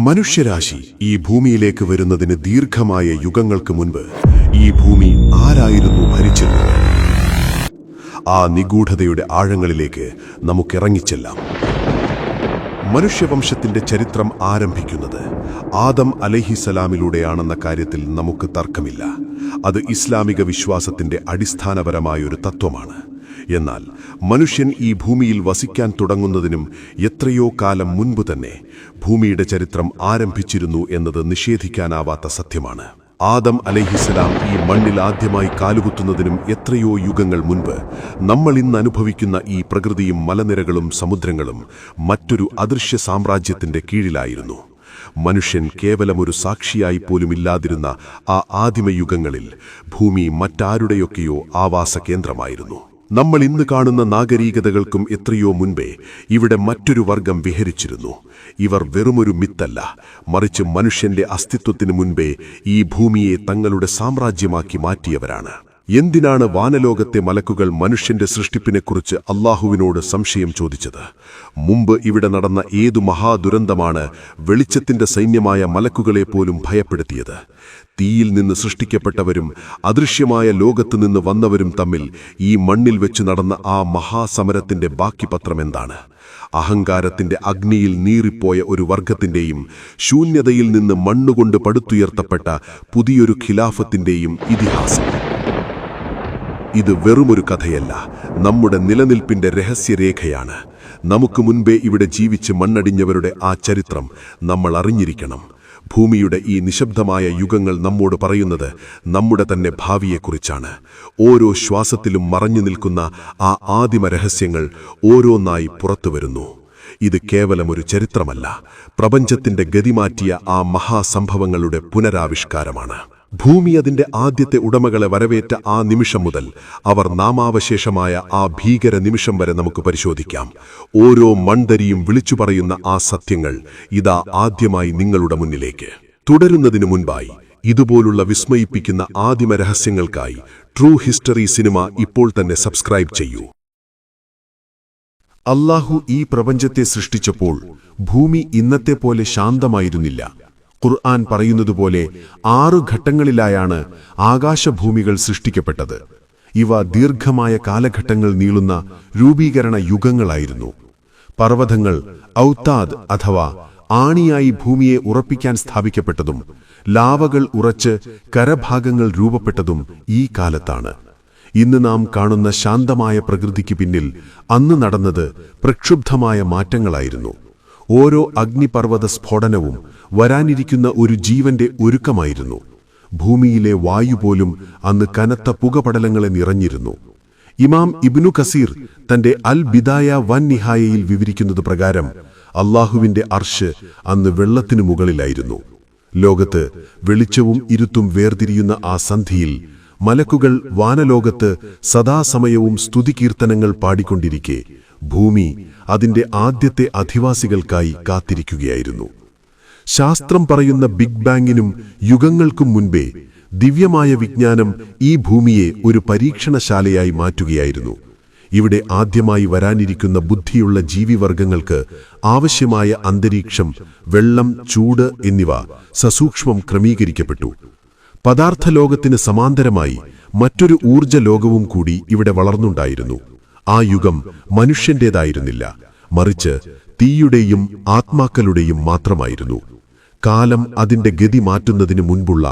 മനുഷ്യരാശി ഈ ഭൂമിയിലേക്ക് വരുന്നതിന് ദീർഘമായ യുഗങ്ങൾക്ക് മുൻപ് ഈ ഭൂമി ആരായിരുന്നു ഭരിച്ചിരുന്നത്? ആ നിഗൂഢതയുടെ ആഴങ്ങളിലേക്ക് നമുക്കിറങ്ങിച്ചെല്ലാം. മനുഷ്യവംശത്തിന്റെ ചരിത്രം ആരംഭിക്കുന്നത് ആദം അലൈഹിസ്സലാമിലൂടെയാണെന്ന കാര്യത്തിൽ നമുക്ക് തർക്കമില്ല. അത് ഇസ്ലാമിക വിശ്വാസത്തിന്റെ അടിസ്ഥാനപരമായൊരു തത്വമാണ്. എന്നാൽ മനുഷ്യൻ ഈ ഭൂമിയിൽ വസിക്കാൻ തുടങ്ങുന്നതിനും എത്രയോ കാലം മുൻപ് തന്നെ ഭൂമിയുടെ ചരിത്രം ആരംഭിച്ചിരുന്നു എന്നത് നിഷേധിക്കാനാവാത്ത സത്യമാണ്. ആദം അലൈഹിസ്സലാം ഈ മണ്ണിൽ ആദ്യമായി കാലുകുത്തുന്നതിനും എത്രയോ യുഗങ്ങൾ മുൻപ് നമ്മൾ ഇന്ന് അനുഭവിക്കുന്ന ഈ പ്രകൃതിയും മലനിരകളും സമുദ്രങ്ങളും മറ്റൊരു അദൃശ്യ സാമ്രാജ്യത്തിന്റെ കീഴിലായിരുന്നു. മനുഷ്യൻ കേവലമൊരു സാക്ഷിയായി പോലുമില്ലാതിരുന്ന ആ ആദിമയുഗങ്ങളിൽ ഭൂമി മറ്റാരുടെയൊക്കെയോ ആവാസ കേന്ദ്രമായിരുന്നു. നമ്മൾ ഇന്ന് കാണുന്ന നാഗരികതകൾക്കും എത്രയോ മുൻപേ ഇവിടെ മറ്റൊരു വർഗം വിഹരിച്ചിരുന്നു. ഇവർ വെറുമൊരു മിത്തല്ല, മറിച്ച് മനുഷ്യന്റെ അസ്തിത്വത്തിനു മുൻപേ ഈ ഭൂമിയെ തങ്ങളുടെ സാമ്രാജ്യമാക്കി മാറ്റിയവരാണ്. എന്തിനാണ് വാനലോകത്തെ മലക്കുകൾ മനുഷ്യന്റെ സൃഷ്ടിപ്പിനെക്കുറിച്ച് അല്ലാഹുവിനോട് സംശയം ചോദിച്ചത്? മുമ്പ് ഇവിടെ നടന്ന ഏതു മഹാദുരന്തമാണ് വെളിച്ചത്തിന്റെ സൈന്യമായ മലക്കുകളെ പോലും ഭയപ്പെടുത്തിയത്? തീയിൽ നിന്ന് സൃഷ്ടിക്കപ്പെട്ടവരും അദൃശ്യമായ ലോകത്തു നിന്ന് വന്നവരും തമ്മിൽ ഈ മണ്ണിൽ വെച്ച് നടന്ന ആ മഹാസമരത്തിന്റെ ബാക്കി പത്രം എന്താണ്? അഹങ്കാരത്തിന്റെ അഗ്നിയിൽ നീറിപ്പോയ ഒരു വർഗത്തിന്റെയും ശൂന്യതയിൽ നിന്ന് മണ്ണുകൊണ്ട് പടുത്തുയർത്തപ്പെട്ട പുതിയൊരു ഖിലാഫത്തിന്റെയും ഇതിഹാസം. ഇത് വെറുമൊരു കഥയല്ല, നമ്മുടെ നിലനിൽപ്പിന്റെ രഹസ്യരേഖയാണ്. നമുക്ക് മുൻപേ ഇവിടെ ജീവിച്ച് മണ്ണടിഞ്ഞവരുടെ ആ ചരിത്രം നമ്മൾ അറിഞ്ഞിരിക്കണം. ഭൂമിയുടെ ഈ നിശബ്ദമായ യുഗങ്ങൾ നമ്മോട് പറയുന്നത് നമ്മുടെ തന്നെ ഭാവിയെക്കുറിച്ചാണ്. ഓരോ ശ്വാസത്തിലും മറഞ്ഞു നിൽക്കുന്ന ആ ആദിമ രഹസ്യങ്ങൾ ഓരോന്നായി പുറത്തുവരുന്നു. ഇത് കേവലമൊരു ചരിത്രമല്ല, പ്രപഞ്ചത്തിന്റെ ഗതിമാറ്റിയ ആ മഹാസംഭവങ്ങളുടെ പുനരാവിഷ്കാരമാണ്. ഭൂമി അതിന്റെ ആദ്യത്തെ ഉടമകളെ വരവേറ്റ ആ നിമിഷം മുതൽ അവർ നാമാവശേഷമായ ആ ഭീകര നിമിഷം വരെ നമുക്ക് പരിശോധിക്കാം. ഓരോ മൺതരിയും വിളിച്ചു പറയുന്ന ആ സത്യങ്ങൾ ഇതാ ആദ്യമായി നിങ്ങളുടെ മുന്നിലേക്ക്. തുടരുന്നതിനു മുൻപായി ഇതുപോലുള്ള വിസ്മയിപ്പിക്കുന്ന ആദിമ രഹസ്യങ്ങൾക്കായി ട്രൂ ഹിസ്റ്ററി സിനിമ ഇപ്പോൾ തന്നെ സബ്സ്ക്രൈബ് ചെയ്യൂ. അല്ലാഹു ഈ പ്രപഞ്ചത്തെ സൃഷ്ടിച്ചപ്പോൾ ഭൂമി ഇന്നത്തെ പോലെ ശാന്തമായിരുന്നില്ല. ഖുർആൻ പറയുന്നതുപോലെ 6 ഘട്ടങ്ങളിലായാണ് ആകാശഭൂമികൾ സൃഷ്ടിക്കപ്പെട്ടത്. ഇവ ദീർഘമായ കാലഘട്ടങ്ങൾ നീളുന്ന രൂപീകരണ യുഗങ്ങളായിരുന്നു. പർവ്വതങ്ങൾ ഔത്താദ് അഥവാ ആണിയായി ഭൂമിയെ ഉറപ്പിക്കാൻ സ്ഥാപിക്കപ്പെട്ടതും ലാവകൾ ഉറച്ച് കരഭാഗങ്ങൾ രൂപപ്പെട്ടതും ഈ കാലത്താണ്. ഇന്ന് നാം കാണുന്ന ശാന്തമായ പ്രകൃതിക്ക് പിന്നിൽ അന്ന് നടന്നത് പ്രക്ഷുബ്ധമായ മാറ്റങ്ങളായിരുന്നു. ഓരോ അഗ്നിപർവ്വത സ്ഫോടനവും വരാനിരിക്കുന്ന ഒരു ജീവന്റെ ഒരുക്കമായിരുന്നു. ഭൂമിയിലെ വായു പോലും അന്ന് കനത്ത പുകപടലങ്ങളെ നിറഞ്ഞിരുന്നു. ഇമാം ഇബ്നു കസീർ തന്റെ അൽ ബിദായ വൻ നിഹായയിൽ വിവരിക്കുന്നത് പ്രകാരം അല്ലാഹുവിന്റെ അർശ് അന്ന് വെള്ളത്തിനു മുകളിലായിരുന്നു. ലോകത്ത് വെളിച്ചവും ഇരുട്ടും വേർതിരിയുന്ന ആ സന്ധിയിൽ മലക്കുകൾ വാനലോകത്ത് സദാസമയവും സ്തുതികീർത്തനങ്ങൾ പാടിക്കൊണ്ടിരിക്കെ ഭൂമി അതിന്റെ ആദ്യത്തെ അധിവാസികൾക്കായി കാത്തിരിക്കുകയായിരുന്നു. ശാസ്ത്രം പറയുന്ന ബിഗ് ബാങ്ങിനും യുഗങ്ങൾക്കും മുൻപേ ദിവ്യമായ വിജ്ഞാനം ഈ ഭൂമിയെ ഒരു പരീക്ഷണശാലയായി മാറ്റുകയായിരുന്നു. ഇവിടെ ആദ്യമായി വരാനിരിക്കുന്ന ബുദ്ധിയുള്ള ജീവിവർഗങ്ങൾക്ക് ആവശ്യമായ അന്തരീക്ഷം, വെള്ളം, ചൂട് എന്നിവ സസൂക്ഷ്മം ക്രമീകരിക്കപ്പെട്ടു. പദാർത്ഥലോകത്തിന് സമാന്തരമായി മറ്റൊരു ഊർജ്ജ ലോകവും കൂടി ഇവിടെ വളർന്നുണ്ടായിരുന്നു. ആ യുഗം മനുഷ്യന്റേതായിരുന്നില്ല, മറിച്ച് തീയുടെയും ആത്മാക്കളുടെയും മാത്രമായിരുന്നു. കാലം അതിന്റെ ഗതി മാറ്റുന്നതിന് മുൻപുള്ള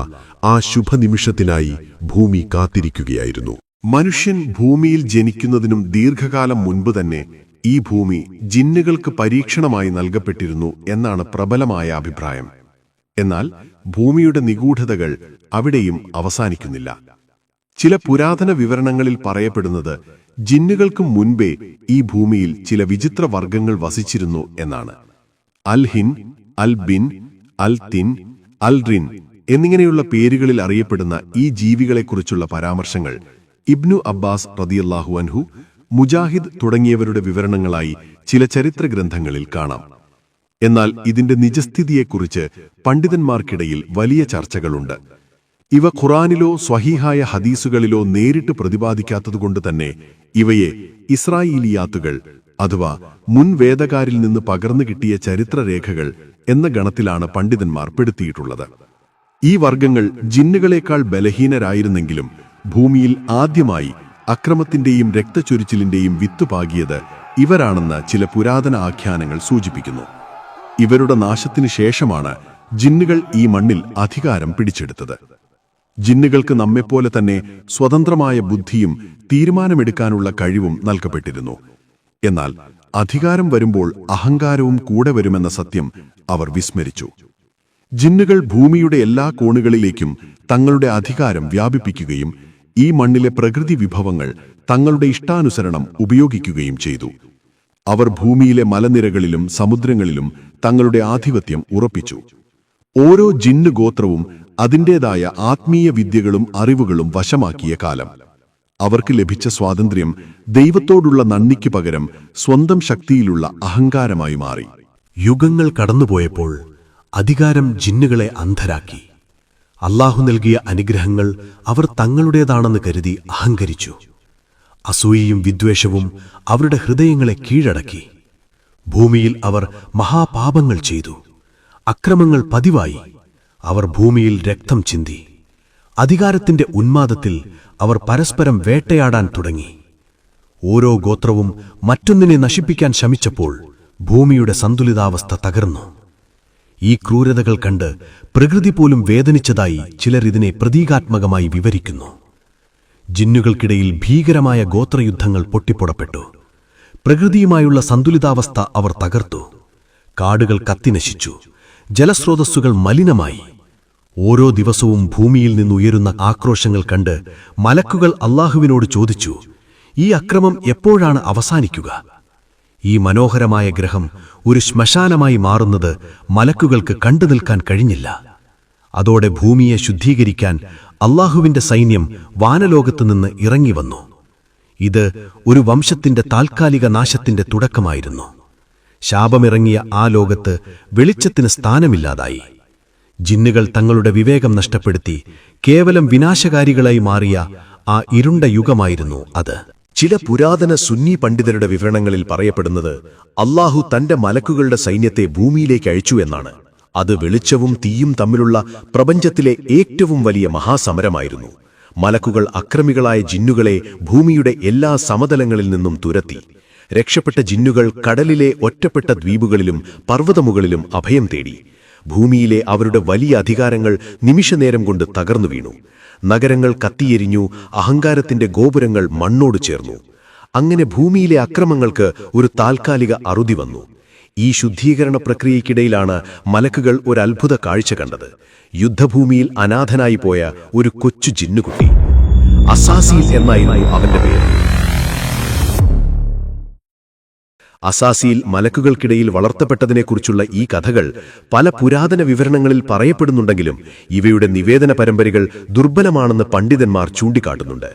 ആ ശുഭനിമിഷത്തിനായി ഭൂമി കാത്തിരിക്കുകയായിരുന്നു. മനുഷ്യൻ ഭൂമിയിൽ ജനിക്കുന്നതിനും ദീർഘകാലം മുൻപ് തന്നെ ഈ ഭൂമി ജിന്നുകൾക്ക് പരീക്ഷണമായി നൽകപ്പെട്ടിരുന്നു എന്നാണ് പ്രബലമായ അഭിപ്രായം. എന്നാൽ ഭൂമിയുടെ നിഗൂഢതകൾ അവിടെയും അവസാനിക്കുന്നില്ല. ചില പുരാതന വിവരണങ്ങളിൽ പറയപ്പെടുന്നത് ജിന്നുകൾക്ക് മുൻപേ ഈ ഭൂമിയിൽ ചില വിചിത്ര വർഗങ്ങൾ വസിച്ചിരുന്നു എന്നാണ്. അൽ ഹിൻ, അൽ ബിൻ, അൽ തിൻ, അൽ റിൻ എന്നിങ്ങനെയുള്ള പേരുകളിൽ അറിയപ്പെടുന്ന ഈ ജീവികളെക്കുറിച്ചുള്ള പരാമർശങ്ങൾ ഇബ്നു അബ്ബാസ് റളിയല്ലാഹു അൻഹു, മുജാഹിദ് തുടങ്ങിയവരുടെ വിവരണങ്ങളായി ചില ചരിത്ര ഗ്രന്ഥങ്ങളിൽ കാണാം. എന്നാൽ ഇതിന്റെ നിജസ്ഥിതിയെക്കുറിച്ച് പണ്ഡിതന്മാർക്കിടയിൽ വലിയ ചർച്ചകളുണ്ട്. ഇവ ഖുറാനിലോ സ്വഹീഹായ ഹദീസുകളിലോ നേരിട്ട് പ്രതിപാദിക്കാത്തതുകൊണ്ട് തന്നെ ഇവയെ ഇസ്രായേലിയാത്തുകൾ അഥവാ മുൻ വേദകാരിൽ നിന്ന് പകർന്നു കിട്ടിയ ചരിത്രരേഖകൾ എന്ന ഗണത്തിലാണ് പണ്ഡിതന്മാർ പെടുത്തിയിട്ടുള്ളത്. ഈ വർഗങ്ങൾ ജിന്നുകളേക്കാൾ ബലഹീനരായിരുന്നെങ്കിലും ഭൂമിയിൽ ആദ്യമായി അക്രമത്തിന്റെയും രക്തച്ചൊരിച്ചിലിന്റെയും വിത്തുപാകിയത് ഇവരാണെന്ന് ചില പുരാതന ആഖ്യാനങ്ങൾ സൂചിപ്പിക്കുന്നു. ഇവരുടെ നാശത്തിനു ശേഷമാണ് ജിന്നുകൾ ഈ മണ്ണിൽ അധികാരം പിടിച്ചെടുത്തത്. ജിന്നുകൾക്ക് നമ്മെപ്പോലെ തന്നെ സ്വതന്ത്രമായ ബുദ്ധിയും തീരുമാനമെടുക്കാനുള്ള കഴിവും നൽകപ്പെട്ടിരുന്നു. എന്നാൽ അധികാരം വരുമ്പോൾ അഹങ്കാരവും കൂടെ വരുമെന്ന സത്യം അവർ വിസ്മരിച്ചു. ജിന്നുകൾ ഭൂമിയുടെ എല്ലാ കോണുകളിലേക്കും തങ്ങളുടെ അധികാരം വ്യാപിപ്പിക്കുകയും ഈ മണ്ണിലെ പ്രകൃതി വിഭവങ്ങൾ തങ്ങളുടെ ഇഷ്ടാനുസരണം ഉപയോഗിക്കുകയും ചെയ്തു. അവർ ഭൂമിയിലെ മലനിരകളിലും സമുദ്രങ്ങളിലും തങ്ങളുടെ ആധിപത്യം ഉറപ്പിച്ചു. ഓരോ ജിന്നു ഗോത്രവും അതിൻ്റെതായ ആത്മീയ വിദ്യകളും അറിവുകളും വശമാക്കിയ കാലം. അവർക്ക് ലഭിച്ച സ്വാതന്ത്ര്യം ദൈവത്തോടുള്ള നന്ദിക്ക് പകരം സ്വന്തം ശക്തിയിലുള്ള അഹങ്കാരമായി മാറി. യുഗങ്ങൾ കടന്നുപോയപ്പോൾ അധികാരം ജിന്നുകളെ അന്ധരാക്കി. അല്ലാഹു നൽകിയ അനുഗ്രഹങ്ങൾ അവർ തങ്ങളുടേതാണെന്ന് കരുതി അഹങ്കരിച്ചു. അസൂയയും വിദ്വേഷവും അവരുടെ ഹൃദയങ്ങളെ കീഴടക്കി. ഭൂമിയിൽ അവർ മഹാപാപങ്ങൾ ചെയ്തു. അക്രമങ്ങൾ പതിവായി. അവർ ഭൂമിയിൽ രക്തം ചിന്തി. അധികാരത്തിന്റെ ഉന്മാദത്തിൽ അവർ പരസ്പരം വേട്ടയാടാൻ തുടങ്ങി. ഓരോ ഗോത്രവും മറ്റൊന്നിനെ നശിപ്പിക്കാൻ ശ്രമിച്ചപ്പോൾ ഭൂമിയുടെ സന്തുലിതാവസ്ഥ തകർന്നു. ഈ ക്രൂരതകൾ കണ്ട് പ്രകൃതി പോലും വേദനിച്ചതായി ചിലർ ഇതിനെ പ്രതീകാത്മകമായി വിവരിക്കുന്നു. ജിന്നുകൾക്കിടയിൽ ഭീകരമായ ഗോത്രയുദ്ധങ്ങൾ പൊട്ടിപ്പുറപ്പെട്ടു. പ്രകൃതിയുമായുള്ള സന്തുലിതാവസ്ഥ അവർ തകർത്തു. കാടുകൾ കത്തിനശിച്ചു. ജലസ്രോതസ്സുകൾ മലിനമായി. ഓരോ ദിവസവും ഭൂമിയിൽ നിന്നുയരുന്ന ആക്രോശങ്ങൾ കണ്ട് മലക്കുകൾ അല്ലാഹുവിനോട് ചോദിച്ചു, ഈ അക്രമം എപ്പോഴാണ് അവസാനിക്കുക? ഈ മനോഹരമായ ഗ്രഹം ഒരു ശ്മശാനമായി മാറുന്നത് മലക്കുകൾക്ക് കണ്ടു നിൽക്കാൻ കഴിഞ്ഞില്ല. അതോടെ ഭൂമിയെ ശുദ്ധീകരിക്കാൻ അല്ലാഹുവിന്റെ സൈന്യം വാനലോകത്തുനിന്ന് ഇറങ്ങിവന്നു. ഇത് ഒരു വംശത്തിന്റെ താൽക്കാലിക നാശത്തിന്റെ തുടക്കമായിരുന്നു. ശാപമിറങ്ങിയ ആ ലോകത്ത് വെളിച്ചത്തിന് സ്ഥാനമില്ലാതായി. ജിന്നുകൾ തങ്ങളുടെ വിവേകം നഷ്ടപ്പെടുത്തി കേവലം വിനാശകാരികളായി മാറിയ ആ ഇരുണ്ട യുഗമായിരുന്നു അത്. ചില പുരാതന സുന്നി പണ്ഡിതരുടെ വിവരണങ്ങളിൽ പറയപ്പെടുന്നത് അല്ലാഹു തന്റെ മലക്കുകളുടെ സൈന്യത്തെ ഭൂമിയിലേക്ക് അയച്ചു എന്നാണ്. അത് വെളിച്ചവും തീയും തമ്മിലുള്ള പ്രപഞ്ചത്തിലെ ഏറ്റവും വലിയ മഹാസമരമായിരുന്നു. മലക്കുകൾ അക്രമികളായ ജിന്നുകളെ ഭൂമിയുടെ എല്ലാ സമതലങ്ങളിൽ നിന്നും തുരത്തി. രക്ഷപ്പെട്ട ജിന്നുകൾ കടലിലെ ഒറ്റപ്പെട്ട ദ്വീപുകളിലും പർവ്വതമുകളിലും അഭയം തേടി. ഭൂമിയിലെ അവരുടെ വലിയ അധികാരങ്ങൾ നിമിഷനേരം കൊണ്ട് തകർന്നു വീണു. നഗരങ്ങൾ കത്തിയെരിഞ്ഞു. അഹങ്കാരത്തിന്റെ ഗോപുരങ്ങൾ മണ്ണോട് ചേർന്നു. അങ്ങനെ ഭൂമിയിലെ അക്രമങ്ങൾക്ക് ഒരു താൽക്കാലിക അറുതി വന്നു. ഈ ശുദ്ധീകരണ പ്രക്രിയയ്ക്കിടയിലാണ് മലക്കുകൾ ഒരു അത്ഭുത കാഴ്ച കണ്ടത്. യുദ്ധഭൂമിയിൽ അനാഥനായി പോയ ഒരു കൊച്ചു ജിന്നുകുട്ടി. അസാസീൽ എന്നായിരുന്നു അവന്റെ പേര്. അസാസീൽ മലക്കുകൾക്കിടയിൽ വളർത്തപ്പെട്ടതിനെക്കുറിച്ചുള്ള ഈ കഥകൾ പല പുരാതന വിവരണങ്ങളിൽ പറയപ്പെടുന്നുണ്ടെങ്കിലും ഇവയുടെ നിവേദന പരമ്പരകൾ ദുർബലമാണെന്ന് പണ്ഡിതന്മാർ ചൂണ്ടിക്കാട്ടുന്നുണ്ട്.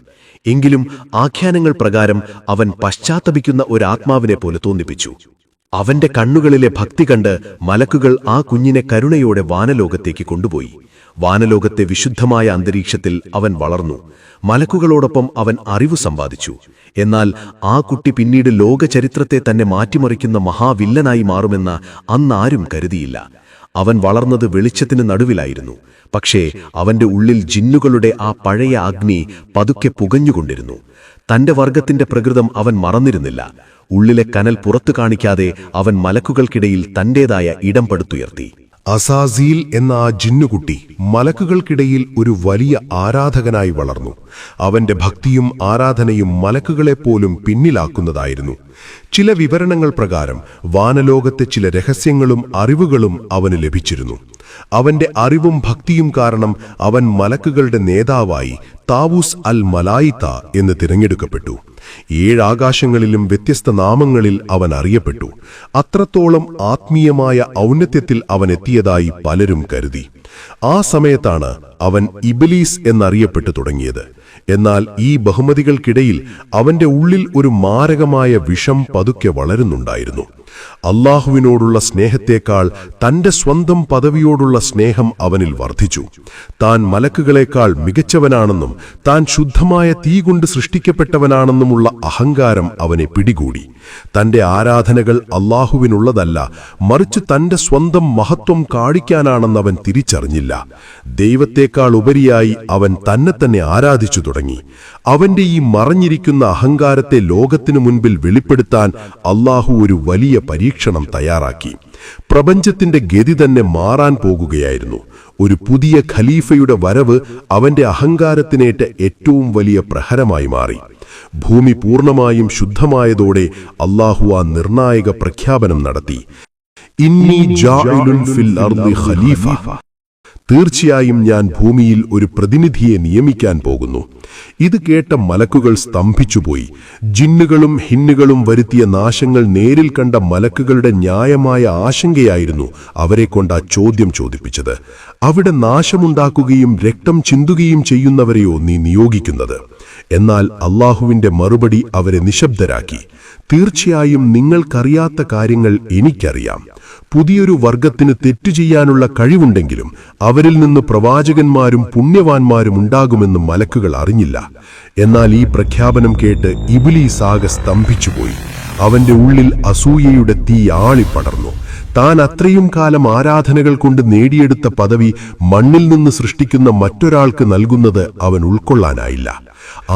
എങ്കിലും ആഖ്യാനങ്ങൾ പ്രകാരം അവൻ പശ്ചാത്തപിക്കുന്ന ഒരു ആത്മാവിനെ പോലെ തോന്നിപ്പിച്ചു. അവന്റെ കണ്ണുകളിലെ ഭക്തി കണ്ട് മലക്കുകൾ ആ കുഞ്ഞിനെ കരുണയോടെ വാനലോകത്തേക്ക് കൊണ്ടുപോയി. വാനലോകത്തെ വിശുദ്ധമായ അന്തരീക്ഷത്തിൽ അവൻ വളർന്നു. മലക്കുകളോടൊപ്പം അവൻ അറിവ് സമ്പാദിച്ചു. എന്നാൽ ആ കുട്ടി പിന്നീട് ലോകചരിത്രത്തെ തന്നെ മാറ്റിമറിക്കുന്ന മഹാവില്ലനായി മാറുമെന്ന് അന്നാരും കരുതിയില്ല. അവൻ വളർന്നത് വെളിച്ചത്തിന് നടുവിലായിരുന്നു. പക്ഷേ അവന്റെ ഉള്ളിൽ ജിന്നുകളുടെ ആ പഴയ അഗ്നി പതുക്കെ പുകഞ്ഞുകൊണ്ടിരുന്നു. തന്റെ വർഗത്തിന്റെ പ്രകൃതം അവൻ മറന്നിരുന്നില്ല. ഉള്ളിലെ കനൽ പുറത്തു കാണിക്കാതെ അവൻ മലക്കുകൾക്കിടയിൽ തന്റേതായ ഇടം പടുത്തുയർത്തി. അസാസീൽ എന്ന ആ ജിന്നുകുട്ടി മലക്കുകൾക്കിടയിൽ ഒരു വലിയ ആരാധകനായി വളർന്നു. അവന്റെ ഭക്തിയും ആരാധനയും മലക്കുകളെപ്പോലും പിന്നിലാക്കുന്നതായിരുന്നു. ചില വിവരണങ്ങൾ പ്രകാരം വാനലോകത്തെ ചില രഹസ്യങ്ങളും അറിവുകളും അവന് ലഭിച്ചിരുന്നു. അവന്റെ അറിവും ഭക്തിയും കാരണം അവൻ മലക്കുകളുടെ നേതാവായി താവൂസ് അൽ മലായിത്ത എന്ന് തിരഞ്ഞെടുക്കപ്പെട്ടു. 7 ആകാശങ്ങളിലും വ്യത്യസ്ത നാമങ്ങളിൽ അവൻ അറിയപ്പെട്ടു. അത്രത്തോളം ആത്മീയമായ ഔന്നത്യത്തിൽ അവൻ എത്തിയതായി പലരും കരുതി. ആ സമയത്താണ് അവൻ ഇബ്ലീസ് എന്നറിയപ്പെട്ടു തുടങ്ങിയത്. എന്നാൽ ഈ ബഹുമതികൾക്കിടയിൽ അവന്റെ ഉള്ളിൽ ഒരു മാരകമായ വിഷം പതുക്കെ വളരുന്നുണ്ടായിരുന്നു. അല്ലാഹുവിനോടുള്ള സ്നേഹത്തേക്കാൾ തന്റെ സ്വന്തം പദവിയോടുള്ള സ്നേഹം അവനിൽ വർദ്ധിച്ചു. താൻ മലക്കുകളേക്കാൾ മികച്ചവനാണെന്നും താൻ ശുദ്ധമായ തീ കൊണ്ട് സൃഷ്ടിക്കപ്പെട്ടവനാണെന്നുമുള്ള അഹങ്കാരം അവനെ പിടികൂടി. തന്റെ ആരാധനകൾ അല്ലാഹുവിനുള്ളതല്ല, മറിച്ച് തന്റെ സ്വന്തം മഹത്വം കാണിക്കാനാണെന്നവൻ തിരിച്ചറിഞ്ഞില്ല. ദൈവത്തേക്കാൾ ഉപരിയായി അവൻ തന്നെ ആരാധിച്ചു തുടങ്ങി. അവന്റെ ഈ മറഞ്ഞിരിക്കുന്ന അഹങ്കാരത്തെ ലോകത്തിനു മുൻപിൽ വെളിപ്പെടുത്താൻ അല്ലാഹു ഒരു വലിയ പരീക്ഷണം തയ്യാറാക്കി. പ്രപഞ്ചത്തിന്റെ ഗതി തന്നെ മാറാൻ പോകുകയായിരുന്നു. ഒരു പുതിയ ഖലീഫയുടെ വരവ് അവന്റെ അഹങ്കാരത്തിനേറ്റ ഏറ്റവും വലിയ പ്രഹരമായി മാറി. ഭൂമി പൂർണ്ണമായും ശുദ്ധമായതോടെ അല്ലാഹു ആ നിർണായക പ്രഖ്യാപനം നടത്തി: ഇന്നി ജാഇലുൻ ഫിൽ അർളി ഖലീഫ. തീർച്ചയായും ഞാൻ ഭൂമിയിൽ ഒരു പ്രതിനിധിയെ നിയമിക്കാൻ പോകുന്നു. ഇത് കേട്ട മലക്കുകൾ സ്തംഭിച്ചുപോയി. ജിന്നുകളും ഹിന്നുകളും വരുത്തിയ നാശങ്ങൾ നേരിൽ കണ്ട മലക്കുകളുടെ ന്യായമായ ആശങ്കയായിരുന്നു അവരെക്കൊണ്ട് ആ ചോദ്യം ചോദിപ്പിച്ചത്. അവിടെ നാശമുണ്ടാക്കുകയും രക്തം ചിന്തുകയും ചെയ്യുന്നവരെയോ നീ നിയോഗിക്കുന്നത്? എന്നാൽ അല്ലാഹുവിന്റെ മറുപടി അവരെ നിശബ്ദരാക്കി: തീർച്ചയായും നിങ്ങൾക്കറിയാത്ത കാര്യങ്ങൾ എനിക്കറിയാം. പുതിയൊരു വർഗത്തിന് തെറ്റു ചെയ്യാനുള്ള കഴിവുണ്ടെങ്കിലും അവരിൽ നിന്ന് പ്രവാചകന്മാരും പുണ്യവാന്മാരും ഉണ്ടാകുമെന്ന് മലക്കുകൾ അറിഞ്ഞില്ല. എന്നാൽ ഈ പ്രഖ്യാപനം കേട്ട് ഇബ്ലീസ് ആകെ സ്തംഭിച്ചുപോയി. അവന്റെ ഉള്ളിൽ അസൂയയുടെ തീ ആളിപ്പടർന്നു. താൻ അത്രയും കാലം ആരാധനകൾ കൊണ്ട് നേടിയെടുത്ത പദവി മണ്ണിൽ നിന്ന് സൃഷ്ടിക്കുന്ന മറ്റൊരാൾക്ക് നൽകുന്നത് അവൻ ഉൾക്കൊള്ളാനായില്ല.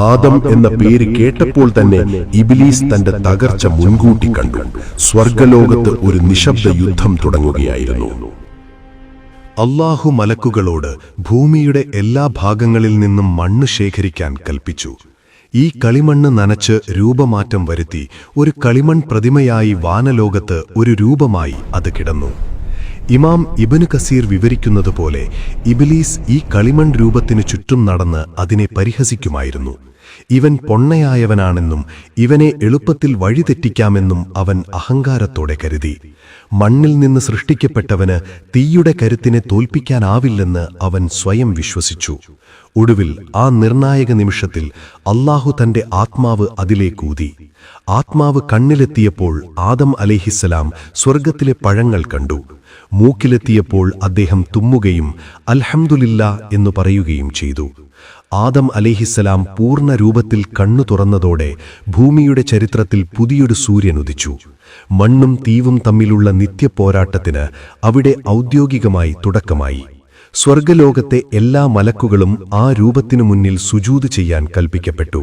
ആദം എന്ന പേര് കേട്ടപ്പോൾ തന്നെ ഇബ്ലീസ് തന്റെ തകർച്ച മുൻകൂട്ടി കണ്ടു. സ്വർഗലോകത്ത് ഒരു നിശബ്ദ യുദ്ധം തുടങ്ങുകയായിരുന്നു. അല്ലാഹു മലക്കുകളോട് ഭൂമിയുടെ എല്ലാ ഭാഗങ്ങളിൽ നിന്നും മണ്ണ് ശേഖരിക്കാൻ കൽപ്പിച്ചു. ഈ കളിമണ്ണ് നനച്ച് രൂപമാറ്റം വരുത്തി ഒരു കളിമൺ പ്രതിമയായി വാനലോകത്ത് ഒരു രൂപമായി അത് കിടന്നു. ഇമാം ഇബ്നു കസീർ വിവരിക്കുന്നതുപോലെ ഇബ്ലീസ് ഈ കളിമൺ രൂപത്തിനു ചുറ്റും നടന്ന് അതിനെ പരിഹസിക്കുമായിരുന്നു. ഇവൻ പൊണ്ണയായവനാണെന്നും ഇവനെ എളുപ്പത്തിൽ വഴിതെറ്റിക്കാമെന്നും അവൻ അഹങ്കാരത്തോടെ കരുതി. മണ്ണിൽ നിന്ന് സൃഷ്ടിക്കപ്പെട്ടവന് തീയുടെ കരുത്തിനെ തോൽപ്പിക്കാനാവില്ലെന്ന് അവൻ സ്വയം വിശ്വസിച്ചു. ഒടുവിൽ ആ നിർണായക നിമിഷത്തിൽ അല്ലാഹു തന്റെ ആത്മാവ് അതിലേക്കൂതി. ആത്മാവ് കണ്ണിലെത്തിയപ്പോൾ ആദം അലൈഹിസ്സലാം സ്വർഗത്തിലെ പഴങ്ങൾ കണ്ടു. മൂക്കിലെത്തിയപ്പോൾ അദ്ദേഹം തുമ്മുകയും അൽഹംദുലില്ലാ എന്നു പറയുകയും ചെയ്തു. ആദം അലൈഹിസ്സലാം പൂർണ്ണ രൂപത്തിൽ കണ്ണു തുറന്നതോടെ ഭൂമിയുടെ ചരിത്രത്തിൽ പുതിയൊരു സൂര്യൻ ഉദിച്ചു. മണ്ണും തീവും തമ്മിലുള്ള നിത്യപോരാട്ടത്തിന് അവിടെ ഔദ്യോഗികമായി തുടക്കമായി. സ്വർഗലോകത്തെ എല്ലാ മലക്കുകളും ആ രൂപത്തിനു മുന്നിൽ സുജൂദ് ചെയ്യാൻ കൽപ്പിക്കപ്പെട്ടു.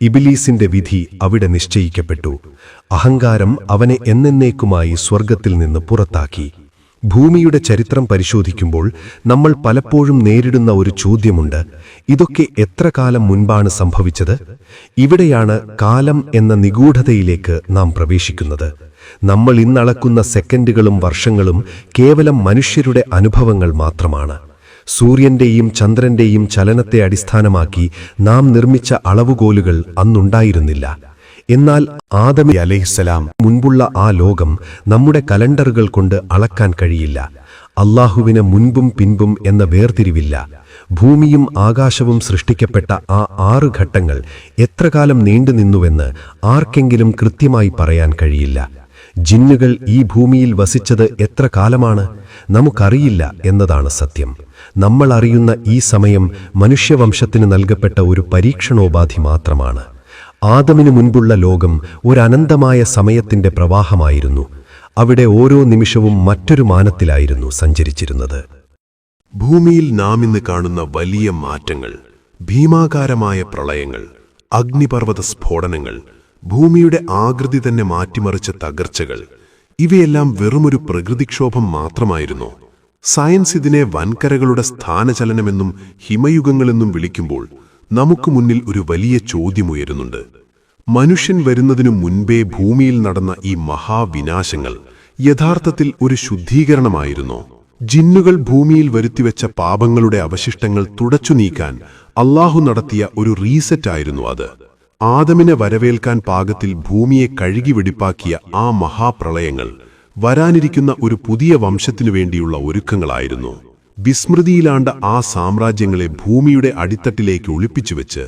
ഇബ്ലീസിന്റെ വിധി അവിടെ നിശ്ചയിക്കപ്പെട്ടു. അഹങ്കാരം അവനെ എന്നേക്കുമായി സ്വർഗത്തിൽ നിന്ന് പുറത്താക്കി. ഭൂമിയുടെ ചരിത്രം പരിശോധിക്കുമ്പോൾ നമ്മൾ പലപ്പോഴും നേരിടുന്ന ഒരു ചോദ്യമുണ്ട്: ഇതൊക്കെ എത്ര കാലം മുൻപാണ് സംഭവിച്ചത്? ഇവിടെയാണ് കാലം എന്ന നിഗൂഢതയിലേക്ക് നാം പ്രവേശിക്കുന്നത്. നമ്മൾ ഇന്നളക്കുന്ന സെക്കൻഡുകളും വർഷങ്ങളും കേവലം മനുഷ്യരുടെ അനുഭവങ്ങൾ മാത്രമാണ്. സൂര്യന്റെയും ചന്ദ്രന്റെയും ചലനത്തെ അടിസ്ഥാനമാക്കി നാം നിർമ്മിച്ച അളവുകോലുകൾ അന്നുണ്ടായിരുന്നില്ല. എന്നാൽ ആദം അലൈഹിസ്സലാം മുൻപുള്ള ആ ലോകം നമ്മുടെ കലണ്ടറുകൾ കൊണ്ട് അളക്കാൻ കഴിയില്ല. അല്ലാഹുവിന് മുൻപും പിൻപും എന്ന വേർതിരിവില്ല. ഭൂമിയും ആകാശവും സൃഷ്ടിക്കപ്പെട്ട ആ 6 ഘട്ടങ്ങൾ എത്രകാലം നീണ്ടുനിന്നുവെന്ന് ആർക്കെങ്കിലും കൃത്യമായി പറയാൻ കഴിയില്ല. ജിന്നുകൾ ഈ ഭൂമിയിൽ വസിച്ചത് എത്ര കാലമാണ്? നമുക്കറിയില്ല എന്നതാണ് സത്യം. നമ്മൾ അറിയുന്ന ഈ സമയം മനുഷ്യവംശത്തിന് നൽകപ്പെട്ട ഒരു പരീക്ഷണോപാധി മാത്രമാണ്. ആദമിനു മുൻപുള്ള ലോകം ഒരു അനന്തമായ സമയത്തിന്റെ പ്രവാഹമായിരുന്നു. അവിടെ ഓരോ നിമിഷവും മറ്റൊരു മാനത്തിലായിരുന്നു സഞ്ചരിച്ചിരുന്നത്. ഭൂമിയിൽ നാം ഇന്ന് കാണുന്ന വലിയ മാറ്റങ്ങൾ, ഭീമാകാരമായ പ്രളയങ്ങൾ, അഗ്നിപർവ്വത സ്ഫോടനങ്ങൾ, ഭൂമിയുടെ ആകൃതി തന്നെ മാറ്റിമറിച്ച തകർച്ചകൾ, ഇവയെല്ലാം വെറുമൊരു പ്രകൃതിക്ഷോഭം മാത്രമായിരുന്നു. സയൻസ് ഇതിനെ വൻകരകളുടെ സ്ഥാനചലനമെന്നും ഹിമയുഗങ്ങളെന്നും വിളിക്കുമ്പോൾ നമുക്ക് മുന്നിൽ ഒരു വലിയ ചോദ്യമുയരുന്നുണ്ട്. മനുഷ്യൻ വരുന്നതിനു മുൻപേ ഭൂമിയിൽ നടന്ന ഈ മഹാവിനാശങ്ങൾ യഥാർത്ഥത്തിൽ ഒരു ശുദ്ധീകരണമായിരുന്നോ? ജിന്നുകൾ ഭൂമിയിൽ വരുത്തിവെച്ച പാപങ്ങളുടെ അവശിഷ്ടങ്ങൾ തുടച്ചു നീക്കാൻ അല്ലാഹു നടത്തിയ ഒരു റീസെറ്റായിരുന്നു അത്. ആദമിനെ വരവേൽക്കാൻ പാകത്തിൽ ഭൂമിയെ കഴുകി വെടിപ്പാക്കിയ ആ മഹാപ്രളയങ്ങൾ വരാനിരിക്കുന്ന ഒരു പുതിയ വംശത്തിനു വേണ്ടിയുള്ള ഒരുക്കങ്ങളായിരുന്നു. വിസ്മൃതിയിലാണ്ട ആ സാമ്രാജ്യങ്ങളെ ഭൂമിയുടെ അടിത്തട്ടിലേക്ക് ഒളിപ്പിച്ചുവെച്ച്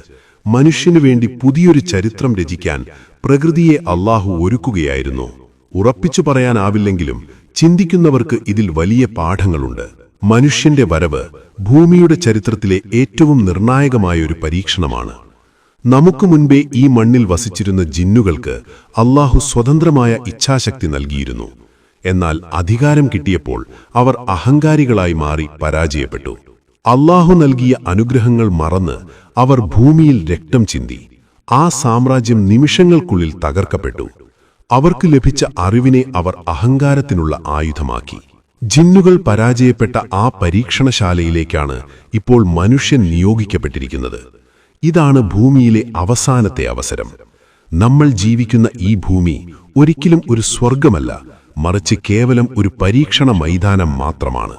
മനുഷ്യനു വേണ്ടി പുതിയൊരു ചരിത്രം രചിക്കാൻ പ്രകൃതിയെ അല്ലാഹു ഒരുക്കുകയായിരുന്നു. ഉറപ്പിച്ചു പറയാനാവില്ലെങ്കിലും ചിന്തിക്കുന്നവർക്ക് ഇതിൽ വലിയ പാഠങ്ങളുണ്ട്. മനുഷ്യന്റെ വരവ് ഭൂമിയുടെ ചരിത്രത്തിലെ ഏറ്റവും നിർണായകമായൊരു പരീക്ഷണമാണ്. നമുക്ക് മുൻപേ ഈ മണ്ണിൽ വസിച്ചിരുന്ന ജിന്നുകൾക്ക് അല്ലാഹു സ്വതന്ത്രമായ ഇച്ഛാശക്തി നൽകിയിരുന്നു. എന്നാൽ അധികാരം കിട്ടിയപ്പോൾ അവർ അഹങ്കാരികളായി മാറി പരാജയപ്പെട്ടു. അല്ലാഹു നൽകിയ അനുഗ്രഹങ്ങൾ മറന്ന് അവർ ഭൂമിയിൽ രക്തം ചിന്തി. ആ സാമ്രാജ്യം നിമിഷങ്ങൾക്കുള്ളിൽ തകർക്കപ്പെട്ടു. അവർക്ക് ലഭിച്ച അറിവിനെ അവർ അഹങ്കാരത്തിനുള്ള ആയുധമാക്കി. ജിന്നുകൾ പരാജയപ്പെട്ട ആ പരീക്ഷണശാലയിലേക്കാണ് ഇപ്പോൾ മനുഷ്യൻ നിയോഗിക്കപ്പെട്ടിരിക്കുന്നത്. ഇതാണ് ഭൂമിയിലെ അവസാനത്തെ അവസരം. നമ്മൾ ജീവിക്കുന്ന ഈ ഭൂമി ഒരിക്കലും ഒരു സ്വർഗമല്ല, മറിച്ച് കേവലം ഒരു പരീക്ഷണ മൈതാനം മാത്രമാണ്.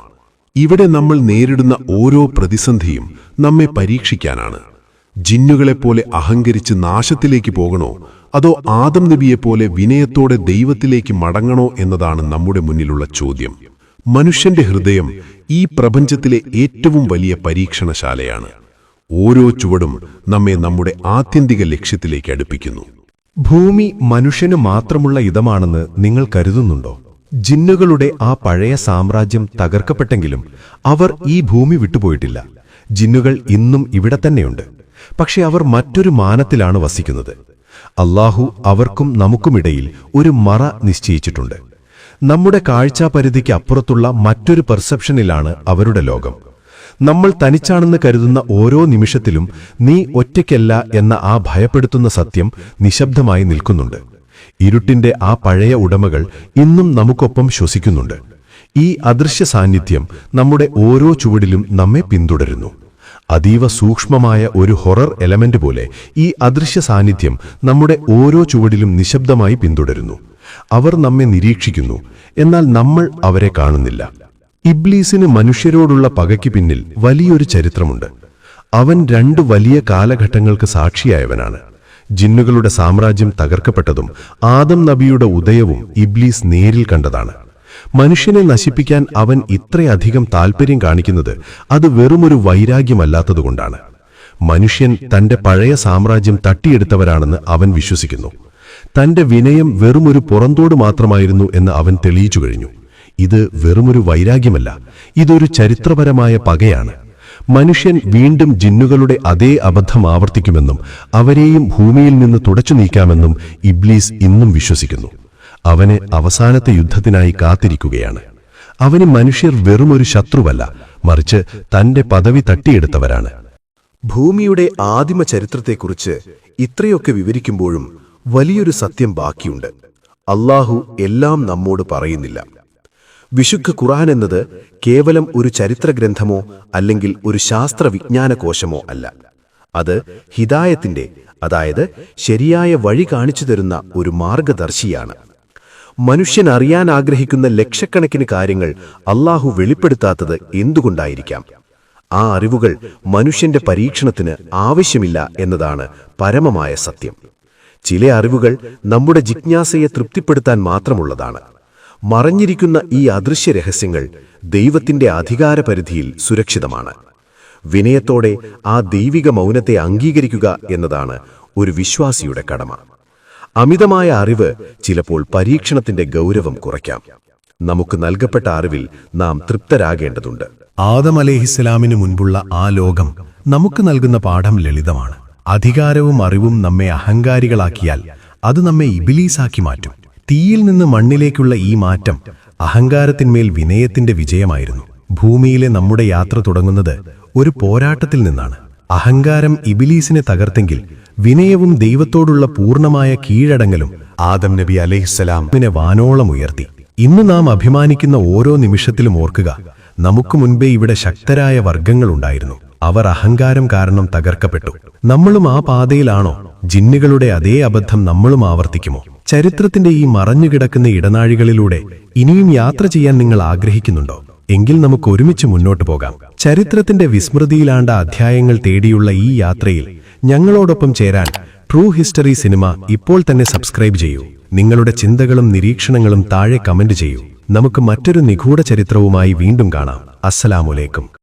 ഇവിടെ നമ്മൾ നേരിടുന്ന ഓരോ പ്രതിസന്ധിയും നമ്മെ പരീക്ഷിക്കാനാണ്. ജിന്നുകളെപ്പോലെ അഹങ്കരിച്ച് നാശത്തിലേക്ക് പോകണോ, അതോ ആദം നബിയെപ്പോലെ വിനയത്തോടെ ദൈവത്തിലേക്ക് മടങ്ങണോ എന്നതാണ് നമ്മുടെ മുന്നിലുള്ള ചോദ്യം. മനുഷ്യന്റെ ഹൃദയം ഈ പ്രപഞ്ചത്തിലെ ഏറ്റവും വലിയ പരീക്ഷണശാലയാണ്. ഓരോ ചുവടും നമ്മെ നമ്മുടെ ആത്യന്തിക ലക്ഷ്യത്തിലേക്ക് അടുപ്പിക്കുന്നു. ഭൂമി മനുഷ്യന് മാത്രമുള്ള ഇടമാണെന്ന് നിങ്ങൾ കരുതുന്നുണ്ടോ? ജിന്നുകളുടെ ആ പഴയ സാമ്രാജ്യം തകർക്കപ്പെട്ടെങ്കിലും അവർ ഈ ഭൂമി വിട്ടുപോയിട്ടില്ല. ജിന്നുകൾ ഇന്നും ഇവിടെ തന്നെയുണ്ട്. പക്ഷെ അവർ മറ്റൊരു മാനത്തിലാണ് വസിക്കുന്നത്. അല്ലാഹു അവർക്കും നമുക്കുമിടയിൽ ഒരു മറ നിശ്ചയിച്ചിട്ടുണ്ട്. നമ്മുടെ കാഴ്ചാപരിധിക്ക് അപ്പുറത്തുള്ള മറ്റൊരു പെർസെപ്ഷനിലാണ് അവരുടെ ലോകം. നമ്മൾ തനിച്ചാണെന്ന് കരുതുന്ന ഓരോ നിമിഷത്തിലും നീ ഒറ്റയ്ക്കല്ല എന്ന ആ ഭയപ്പെടുത്തുന്ന സത്യം നിശബ്ദമായി നിൽക്കുന്നുണ്ട്. ഇരുട്ടിന്റെ ആ പഴയ ഉടമകൾ ഇന്നും നമുക്കൊപ്പം ശ്വസിക്കുന്നുണ്ട്. ഈ അദൃശ്യ സാന്നിധ്യം നമ്മുടെ ഓരോ ചുവടിലും നമ്മെ പിന്തുടരുന്നു. അതീവ സൂക്ഷ്മമായ ഒരു ഹൊറർ എലമെന്റ് പോലെ ഈ അദൃശ്യ സാന്നിധ്യം നമ്മുടെ ഓരോ ചുവടിലും നിശബ്ദമായി പിന്തുടരുന്നു. അവർ നമ്മെ നിരീക്ഷിക്കുന്നു, എന്നാൽ നമ്മൾ അവരെ കാണുന്നില്ല. ഇബ്ലീസിന് മനുഷ്യരോടുള്ള പകയ്ക്ക് പിന്നിൽ വലിയൊരു ചരിത്രമുണ്ട്. അവൻ 2 വലിയ കാലഘട്ടങ്ങൾക്ക് സാക്ഷിയായവനാണ്. ജിന്നുകളുടെ സാമ്രാജ്യം തകർക്കപ്പെട്ടതും ആദം നബിയുടെ ഉദയവും ഇബ്ലീസ് നേരിൽ കണ്ടതാണ്. മനുഷ്യനെ നശിപ്പിക്കാൻ അവൻ ഇത്രയധികം താൽപ്പര്യം കാണിക്കുന്നത് അത് വെറുമൊരു വൈരാഗ്യമല്ലാത്തതുകൊണ്ടാണ്. മനുഷ്യൻ തന്റെ പഴയ സാമ്രാജ്യം തട്ടിയെടുത്തവരാണെന്ന് അവൻ വിശ്വസിക്കുന്നു. തന്റെ വിനയം വെറുമൊരു പുറന്തോട് മാത്രമായിരുന്നു എന്ന് അവൻ തെളിയിച്ചു കഴിഞ്ഞു. ഇത് വെറുമൊരു വൈരാഗ്യമല്ല, ഇതൊരു ചരിത്രപരമായ പകയാണ്. മനുഷ്യൻ വീണ്ടും ജിന്നുകളുടെ അതേ അബദ്ധം ആവർത്തിക്കുമെന്നും അവരെയും ഭൂമിയിൽ നിന്ന് തുടച്ചു നീക്കാമെന്നും ഇബ്ലീസ് ഇന്നും വിശ്വസിക്കുന്നു. അവന് അവസാനത്തെ യുദ്ധത്തിനായി കാത്തിരിക്കുകയാണ്. അവന് മനുഷ്യർ വെറുമൊരു ശത്രുവല്ല, മറിച്ച് തന്റെ പദവി തട്ടിയെടുത്തവരാണ്. ഭൂമിയുടെ ആദിമ ചരിത്രത്തെക്കുറിച്ച് ഇത്രയൊക്കെ വിവരിക്കുമ്പോഴും വലിയൊരു സത്യം ബാക്കിയുണ്ട്. അല്ലാഹു എല്ലാം നമ്മോട് പറയുന്നില്ല. വിശുദ്ധ ഖുർആൻ എന്നത് കേവലം ഒരു ചരിത്രഗ്രന്ഥമോ അല്ലെങ്കിൽ ഒരു ശാസ്ത്രവിജ്ഞാന കോശമോ അല്ല. അത് ഹിദായത്തിന്റെ, അതായത് ശരിയായ വഴി കാണിച്ചു തരുന്ന ഒരു മാർഗദർശിയാണ്. മനുഷ്യൻ അറിയാൻ ആഗ്രഹിക്കുന്ന ലക്ഷക്കണക്കിന് കാര്യങ്ങൾ അല്ലാഹു വെളിപ്പെടുത്താത്തത് എന്തുകൊണ്ടായിരിക്കാം? ആ അറിവുകൾ മനുഷ്യന്റെ പരീക്ഷണത്തിന് ആവശ്യമില്ല എന്നതാണ് പരമമായ സത്യം. ചില അറിവുകൾ നമ്മുടെ ജിജ്ഞാസയെ തൃപ്തിപ്പെടുത്താൻ മാത്രമുള്ളതാണ്. മറഞ്ഞിരിക്കുന്ന ഈ അദൃശ്യ രഹസ്യങ്ങൾ ദൈവത്തിന്റെ അധികാരപരിധിയിൽ സുരക്ഷിതമാണ്. വിനയത്തോടെ ആ ദൈവിക മൗനത്തെ അംഗീകരിക്കുക എന്നതാണ് ഒരു വിശ്വാസിയുടെ കടമ. അമിതമായ അറിവ് ചിലപ്പോൾ പരീക്ഷണത്തിന്റെ ഗൗരവം കുറയ്ക്കാം. നമുക്ക് നൽകപ്പെട്ട അറിവിൽ നാം തൃപ്തരാകേണ്ടതുണ്ട്. ആദം അലൈഹിസ്സലാമിന് മുൻപുള്ള ആ ലോകം നമുക്ക് നൽകുന്ന പാഠം ലളിതമാണ്. അധികാരവും അറിവും നമ്മെ അഹങ്കാരികളാക്കിയാൽ അത് നമ്മെ ഇബിലീസാക്കി മാറ്റും. തീയിൽ നിന്ന് മണ്ണിലേക്കുള്ള ഈ മാറ്റം അഹങ്കാരത്തിന്മേൽ വിനയത്തിന്റെ വിജയമായിരുന്നു. ഭൂമിയിലെ നമ്മുടെ യാത്ര തുടങ്ങുന്നത് ഒരു പോരാട്ടത്തിൽ നിന്നാണ്. അഹങ്കാരം ഇബിലീസിനെ തകർത്തെങ്കിൽ വിനയവും ദൈവത്തോടുള്ള പൂർണ്ണമായ കീഴടങ്ങലും ആദം നബി അലൈഹിസ്സലാമിനെ വാനോളം ഉയർത്തി. ഇന്ന് നാം അഭിമാനിക്കുന്ന ഓരോ നിമിഷത്തിലും ഓർക്കുക, നമുക്ക് മുൻപേ ഇവിടെ ശക്തരായ വർഗങ്ങളുണ്ടായിരുന്നു. അവർ അഹങ്കാരം കാരണം തകർക്കപ്പെട്ടു. നമ്മളും ആ പാതയിലാണോ? ജിന്നുകളുടെ അതേ അബദ്ധം നമ്മളും ആവർത്തിക്കുമോ? ചരിത്രത്തിന്റെ ഈ മറഞ്ഞുകിടക്കുന്ന ഇടനാഴികളിലൂടെ ഇനിയും യാത്ര ചെയ്യാൻ നിങ്ങൾ ആഗ്രഹിക്കുന്നുണ്ടോ? എങ്കിൽ നമുക്ക് ഒരുമിച്ച് മുന്നോട്ടു പോകാം. ചരിത്രത്തിന്റെ വിസ്മൃതിയിലാണ്ട അധ്യായങ്ങൾ തേടിയുള്ള ഈ യാത്രയിൽ ഞങ്ങളോടൊപ്പം ചേരാൻ ട്രൂ ഹിസ്റ്ററി സിനിമ ഇപ്പോൾ തന്നെ സബ്സ്ക്രൈബ് ചെയ്യൂ. നിങ്ങളുടെ ചിന്തകളും നിരീക്ഷണങ്ങളും താഴെ കമന്റ് ചെയ്യൂ. നമുക്ക് മറ്റൊരു നിഗൂഢ ചരിത്രവുമായി വീണ്ടും കാണാം. അസ്സലാമുലൈക്കും.